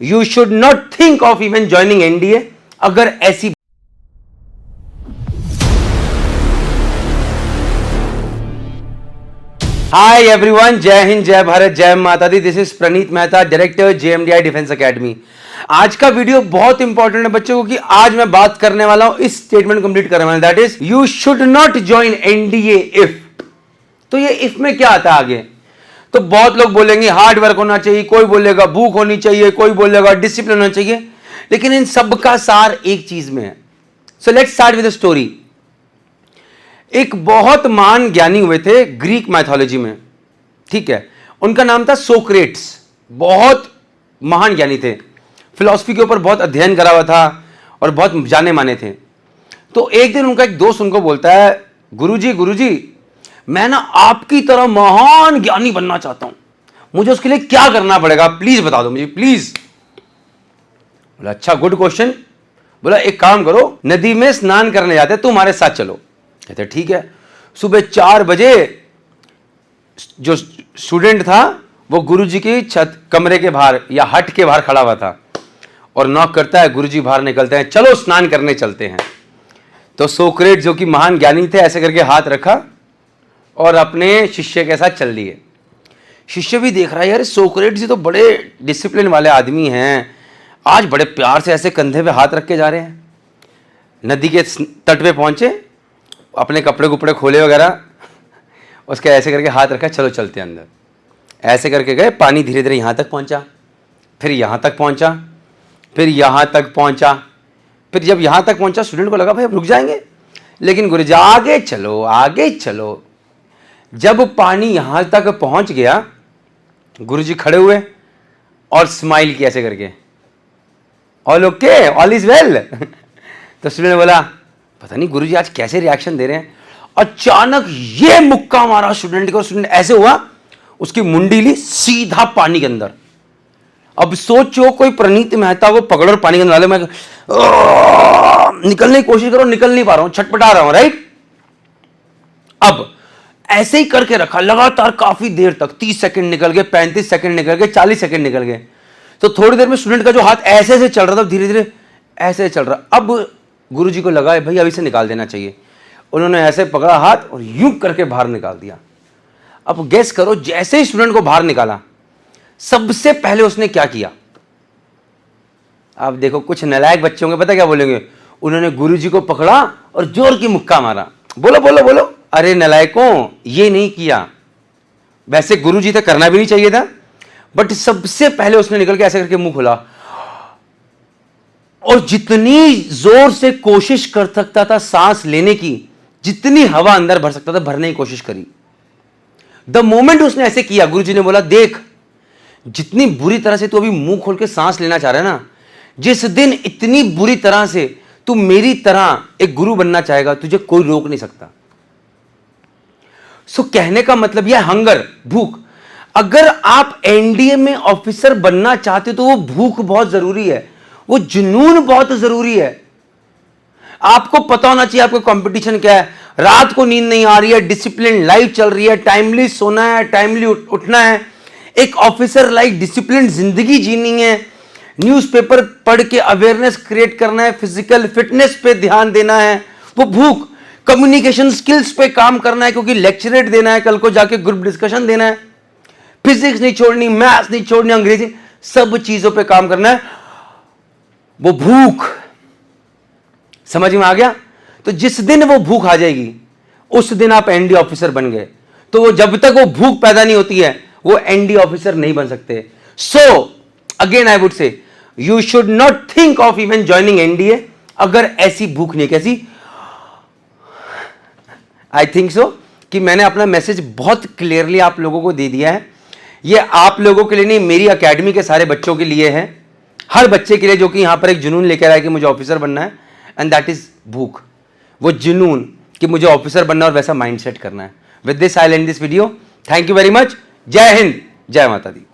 You should not think of even joining NDA अगर ऐसी। Hi everyone, जय हिंद, जय भारत, जय माता दी। This is Praneet Mehta, director JMDI defence academy. आज का वीडियो बहुत इंपॉर्टेंट है बच्चों को, कि आज मैं बात करने वाला हूं, इस स्टेटमेंट कंप्लीट करने वाला, that is you should not join NDA if. तो ये इफ में क्या आता है आगे? तो बहुत लोग बोलेंगे हार्ड वर्क होना चाहिए, कोई बोलेगा भूख होनी चाहिए, कोई बोलेगा डिसिप्लिन होना चाहिए, लेकिन इन सब का सार एक चीज में है। So let's start with a story. एक बहुत महान ज्ञानी हुए थे ग्रीक मैथोलॉजी में, ठीक है। उनका नाम था सोक्रेट्स। बहुत महान ज्ञानी थे, फिलॉसफी के ऊपर बहुत अध्ययन करा हुआ था और बहुत जाने माने थे। तो एक दिन उनका एक दोस्त उनको बोलता है, गुरुजी मैं ना आपकी तरह महान ज्ञानी बनना चाहता हूं, मुझे उसके लिए क्या करना पड़ेगा, प्लीज बता दो मुझे प्लीज। बोला अच्छा, गुड क्वेश्चन। बोला एक काम करो, नदी में स्नान करने जाते तुम हमारे साथ चलो। कहते ठीक है। सुबह 4 बजे जो स्टूडेंट था वो गुरुजी की छत कमरे के बाहर या हट के बाहर खड़ा हुआ था और नॉक करता है। गुरुजी बाहर निकलते हैं, चलो स्नान करने चलते हैं। तो सोक्रेट जो कि महान ज्ञानी थे, ऐसे करके हाथ रखा और अपने शिष्य के साथ चल दिए। शिष्य भी देख रहा है, यार सोक्रेट जी तो बड़े डिसिप्लिन वाले आदमी हैं, आज बड़े प्यार से ऐसे कंधे पे हाथ रख के जा रहे हैं। नदी के तट पे पहुंचे, अपने कपड़े कुपड़े खोले वगैरह, उसके ऐसे करके हाथ रखा, चलो चलते हैं अंदर। ऐसे करके गए, पानी धीरे धीरे यहाँ तक पहुँचा, फिर यहाँ तक पहुँचा, फिर यहाँ तक पहुँचा। फिर जब यहाँ तक पहुँचा, स्टूडेंट को लगा भाई अब रुक जाएंगे, लेकिन गुरुजी आगे चलो आगे चलो। जब पानी यहाँ तक पहुँच गया, गुरुजी खड़े हुए और स्माइल किया ऐसे करके, all okay, all is well. तो स्टूडेंट ने बोला पता नहीं गुरुजी आज कैसे रिएक्शन दे रहे हैं। अचानक ये मुक्का मारा स्टूडेंट को, स्टूडेंट ऐसे हुआ, उसकी मुंडी ली सीधा पानी के अंदर। अब सोचो कोई प्रणीत मेहता को पकड़ो पानी के अंदर डाले, मैं निकलने की कोशिश करो, निकल नहीं पा रहा हूं, छटपटा रहा हूं, राइट। अब ऐसे ही करके रखा लगातार काफी देर तक, 30 सेकंड निकल गए, 35 सेकंड निकल गए, 40 सेकंड निकल गए। तो थोड़ी देर में स्टूडेंट का जो हाथ ऐसे से चल रहा था, धीरे धीरे ऐसे चल रहा। अब गुरुजी को लगा भाई अभी से निकाल देना चाहिए। उन्होंने ऐसे पकड़ा हाथ और यूं करके बाहर निकाल दिया। अब गेस करो, जैसे ही स्टूडेंट को बाहर निकाला, सबसे पहले उसने क्या किया? आप देखो, कुछ नालायक बच्चे होंगे, पता क्या बोलेंगे? उन्होंने गुरुजी को पकड़ा और जोर की मुक्का मारा। बोलो बोलो बोलो, अरे नालायकों, ये नहीं किया। वैसे गुरुजी तक करना भी नहीं चाहिए था, बट सबसे पहले उसने निकल के ऐसे करके मुंह खोला और जितनी जोर से कोशिश कर सकता था सांस लेने की, जितनी हवा अंदर भर सकता था, भरने की कोशिश करी। द मोमेंट उसने ऐसे किया, गुरुजी ने बोला देख, जितनी बुरी तरह से तू अभी मुंह खोल के सांस लेना चाह रहा है ना, जिस दिन इतनी बुरी तरह से तू मेरी तरह एक गुरु बनना चाहेगा, तुझे कोई रोक नहीं सकता। सो कहने का मतलब यह हंगर, भूख। अगर आप एनडीए में ऑफिसर बनना चाहते हो तो वो भूख बहुत जरूरी है, वो जुनून बहुत जरूरी है। आपको पता होना चाहिए आपका कंपटीशन क्या है। रात को नींद नहीं आ रही है, डिसिप्लिन लाइफ चल रही है, टाइमली सोना है, टाइमली उठना है, एक ऑफिसर लाइक डिसिप्लिन जिंदगी जीनी है, न्यूज़पेपर पढ़ के अवेयरनेस क्रिएट करना है, फिजिकल फिटनेस पे ध्यान देना है, वो भूख। कम्युनिकेशन स्किल्स पे काम करना है, क्योंकि लेक्चरेट देना है, कल को जाके ग्रुप डिस्कशन देना है, फिजिक्स नहीं छोड़नी, मैथ्स नहीं छोड़नी, अंग्रेजी, सब चीजों पे काम करना है, वो भूख। समझ में आ गया? तो जिस दिन वो भूख आ जाएगी, उस दिन आप एनडी ऑफिसर बन गए। तो वो जब तक वो भूख पैदा नहीं होती है, वो एनडी ऑफिसर नहीं बन सकते। So again I would say, you should not think of even joining NDA अगर ऐसी भूख नहीं। कैसी? आई थिंक सो कि मैंने अपना मैसेज बहुत क्लियरली आप लोगों को दे दिया है। ये आप लोगों के लिए नहीं, मेरी एकेडमी के सारे बच्चों के लिए है, हर बच्चे के लिए जो कि यहां पर एक जुनून लेकर आए कि मुझे ऑफिसर बनना है, एंड दैट इज भूख, वो जुनून कि मुझे ऑफिसर बनना और वैसा माइंडसेट करना है। With this I and this video. Thank you very much. जय हिंद, जय माता दी।